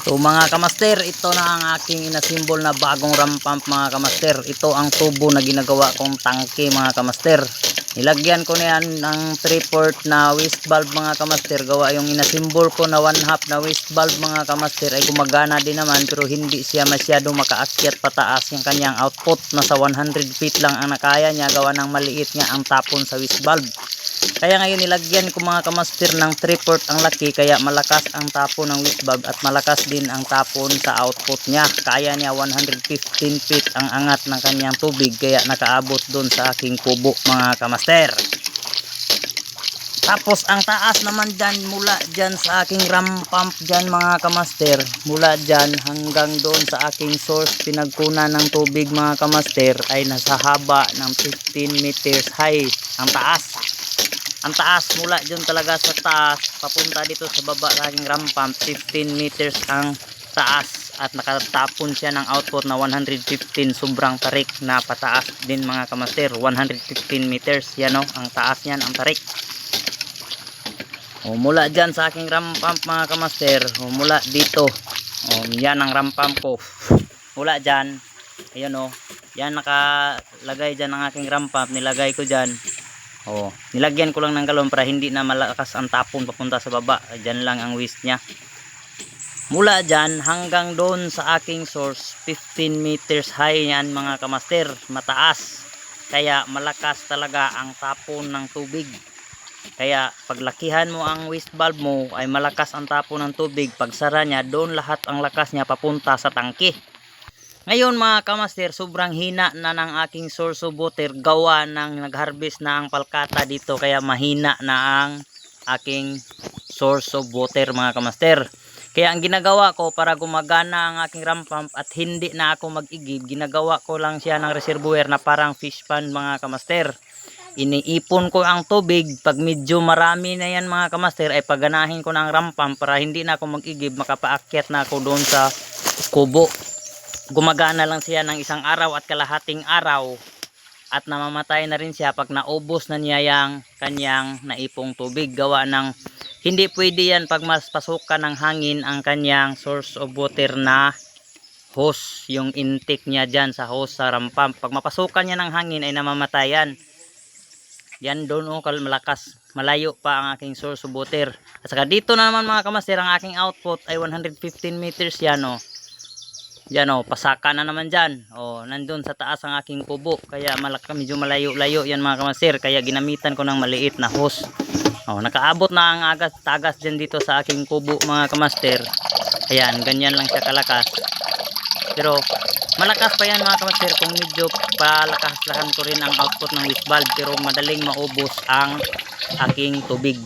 So mga kamaster, ito na ang aking inasimbol na bagong ram pump mga kamaster. Ito ang tubo na ginagawa kong tangke mga kamaster. Nilagyan ko na yan ng 3/4 na waste valve mga kamaster. Gawa yung inasimbol ko na 1/2 na waste valve mga kamaster ay gumagana din naman, pero hindi siya masyado makaakyat pataas yung kanyang output. Nasa 100 feet lang ang nakaya niya, gawa ng maliit nga ang tapon sa waste valve. Kaya ngayon nilagyan ko mga kamaster ng 3/4 ang laki, kaya malakas ang tapon ng waste valve at malakas din ang tapon sa output niya. Kaya niya 115 feet ang angat ng kanyang tubig, kaya nakaabot doon sa aking kubo mga kamaster. Tapos ang taas naman dyan, mula dyan sa aking ram pump dyan mga kamaster, mula dyan hanggang doon sa aking source pinagkunan ng tubig mga kamaster, ay nasa haba ng 15 meters high ang taas. Ang taas mula dyan talaga sa taas papunta dito sa baba sa aking ram pump, 15 meters ang taas, at nakatapon siya ng output na 115. Sobrang tarik na pataas din mga kamaster, 115 meters yan o, ang taas niyan, ang tarik. O, mula dyan sa aking ram pump mga kamaster, o, mula dito, o, yan ang ram pump ko, mula dyan, ayan o, yan nakalagay dyan ang aking ram pump, nilagay ko dyan. Oh, nilagyan ko lang ng galon para hindi na malakas ang tapon papunta sa baba. Diyan lang ang waste niya. Mula dyan hanggang doon sa aking source, 15 meters high yan mga kamaster, mataas. Kaya malakas talaga ang tapon ng tubig. Kaya paglakihan mo ang waste valve mo ay malakas ang tapon ng tubig. Pag sara niya, doon lahat ang lakas niya papunta sa tangke. Ngayon mga kamaster, sobrang hina na ng aking source of water, gawa ng nag-harvest na ang palkata dito, kaya mahina na ang aking source of water mga kamaster. Kaya ang ginagawa ko para gumagana ang aking ram pump at hindi na ako mag-igib, ginagawa ko lang siya ng reservoir na parang fish pond mga kamaster. Iniipon ko ang tubig, pag medyo marami na yan mga kamaster ay paganahin ko ng ram pump para hindi na ako mag-igib, makapaakyat na ako doon sa kubo. Gumagana lang siya ng 1 araw at kalahating araw at namamatay na rin siya pag naubos na niya yung kanyang naipong tubig. Gawa ng hindi pwede yan pag mas pasukan ng hangin ang kanyang source of water na hose, yung intake niya dyan sa hose sa ram pump. Pag mapasukan niya ng hangin ay namamatay yan. Yan doon o, malakas, malayo pa ang aking source of water. At saka dito na naman mga kamaster, ang aking output ay 115 meters yan o. Yan o, pasaka na naman dyan. O, nandun sa taas ang aking kubo. Kaya medyo malayo-layo yan mga kamaster. Kaya ginamitan ko ng maliit na hose. O, nakaabot na ang tagas dyan dito sa aking kubo mga kamaster. Ayan, ganyan lang siya kalakas. Pero malakas pa yan mga kamaster kung medyo palakaslakan ko rin ang output ng waste valve. Pero madaling maubos ang aking tubig.